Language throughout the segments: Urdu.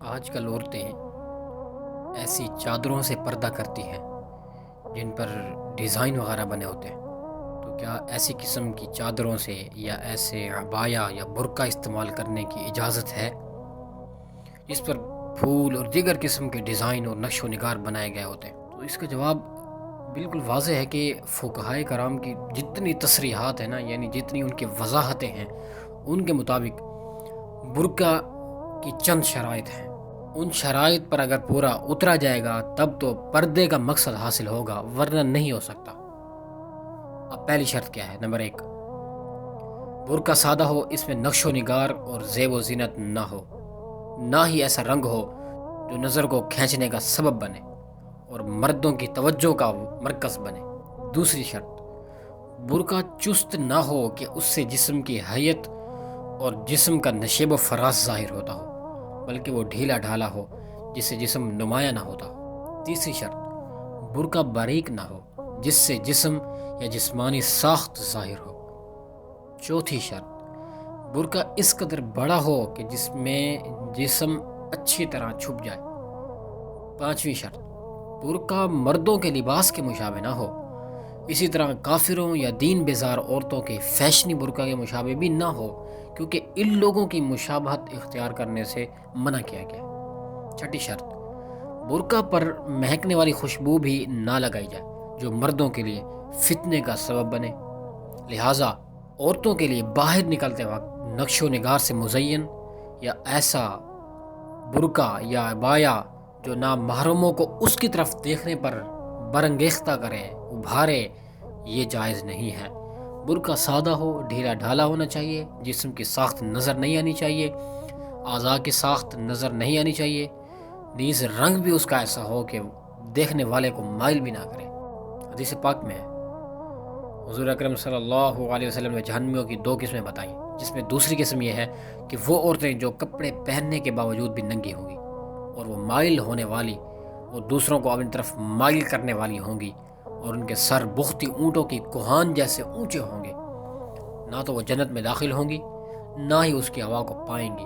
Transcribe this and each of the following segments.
آج کل عورتیں ایسی چادروں سے پردہ کرتی ہیں جن پر ڈیزائن وغیرہ بنے ہوتے ہیں، تو کیا ایسی قسم کی چادروں سے یا ایسے عبایا یا برقع استعمال کرنے کی اجازت ہے جس پر پھول اور دیگر قسم کے ڈیزائن اور نقش و نگار بنائے گئے ہوتے ہیں؟ تو اس کا جواب بالکل واضح ہے کہ فقہائے کرام کی جتنی تصریحات ہیں نا، یعنی جتنی ان کی وضاحتیں ہیں، ان کے مطابق برقع کی چند شرائط ہیں۔ ان شرائط پر اگر پورا اترا جائے گا تب تو پردے کا مقصد حاصل ہوگا، ورنہ نہیں ہو سکتا۔ اب پہلی شرط کیا ہے؟ نمبر 1، برقع سادہ ہو، اس میں نقش و نگار اور زیب و زینت نہ ہو، نہ ہی ایسا رنگ ہو جو نظر کو کھینچنے کا سبب بنے اور مردوں کی توجہ کا مرکز بنے۔ دوسری شرط، برقع چست نہ ہو کہ اس سے جسم کی حیت اور جسم کا نشیب و فراز ظاہر ہوتا ہو، بلکہ وہ ڈھیلا ڈھالا ہو جس سے جسم نمایاں نہ ہوتا ہو۔ تیسری شرط، برقع باریک نہ ہو جس سے جسم یا جسمانی ساخت ظاہر ہو۔ چوتھی شرط، برقع اس قدر بڑا ہو کہ جس میں جسم اچھی طرح چھپ جائے۔ پانچویں شرط، برقع مردوں کے لباس کے مشابہ نہ ہو، اسی طرح کافروں یا دین بیزار عورتوں کے فیشنی برقع کے مشابہ بھی نہ ہو، کیونکہ ان لوگوں کی مشابہت اختیار کرنے سے منع کیا گیا۔ چھٹی شرط، برقع پر مہکنے والی خوشبو بھی نہ لگائی جائے جو مردوں کے لیے فتنے کا سبب بنے، لہٰذا عورتوں کے لیے باہر نکلتے وقت نقش و نگار سے مزین یا ایسا برقع یا عبایا جو نامحرموں کو اس کی طرف دیکھنے پر برانگیختہ کرے، ابھارے، یہ جائز نہیں ہے۔ برقع سادہ ہو، ڈھیلا ڈھالا ہونا چاہیے، جسم کی ساخت نظر نہیں آنی چاہیے، اعضاء کی ساخت نظر نہیں آنی چاہیے، نیز رنگ بھی اس کا ایسا ہو کہ دیکھنے والے کو مائل بھی نہ کرے۔ حدیث پاک میں حضور اکرم صلی اللہ علیہ وسلم نے جہنمیوں کی 2 قسمیں بتائیں، جس میں دوسری قسم یہ ہے کہ وہ عورتیں جو کپڑے پہننے کے باوجود بھی ننگی ہوں گی اور وہ مائل ہونے والی، وہ دوسروں کو اپنی طرف مائل کرنے والی ہوں گی، اور ان کے سر بختی اونٹوں کی کوہان جیسے اونچے ہوں گے، نہ تو وہ جنت میں داخل ہوں گی نہ ہی اس کی ہوا کو پائیں گی۔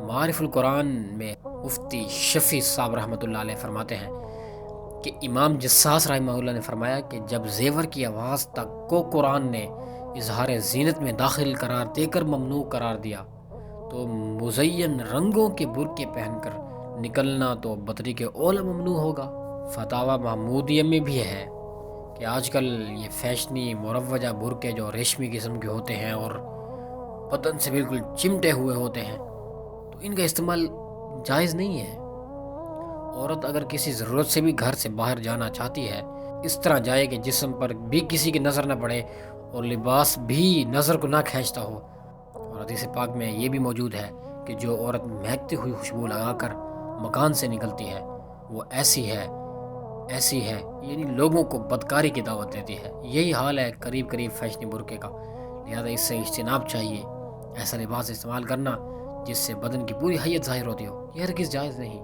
معارف القرآن میں مفتی شفیع صاحب رحمۃ اللہ علیہ فرماتے ہیں کہ امام جساس رحمہ اللہ نے فرمایا کہ جب زیور کی آواز تک کو قرآن نے اظہار زینت میں داخل قرار دے کر ممنوع قرار دیا تو مزین رنگوں کے برقعے پہن کر نکلنا تو بطریق اولا ممنوع ہوگا۔ فتاوی محمودیہ میں بھی ہے کہ آج کل یہ فیشنی مروجہ برقعے جو ریشمی قسم کے ہوتے ہیں اور بدن سے بالکل چمٹے ہوئے ہوتے ہیں، تو ان کا استعمال جائز نہیں ہے۔ عورت اگر کسی ضرورت سے بھی گھر سے باہر جانا چاہتی ہے، اس طرح جائے کہ جسم پر بھی کسی کی نظر نہ پڑے اور لباس بھی نظر کو نہ کھینچتا ہو۔ اور حدیث پاک میں یہ بھی موجود ہے کہ جو عورت مہکتی ہوئی خوشبو لگا کر مکان سے نکلتی ہے وہ ایسی ہے یعنی لوگوں کو بدکاری کی دعوت دیتی ہے۔ یہی حال ہے قریب فیشنی برقعے کا، لہذا اس سے اجتناب چاہیے۔ ایسا لباس استعمال کرنا جس سے بدن کی پوری حیت ظاہر ہوتی ہو، یہ ہرگز جائز نہیں۔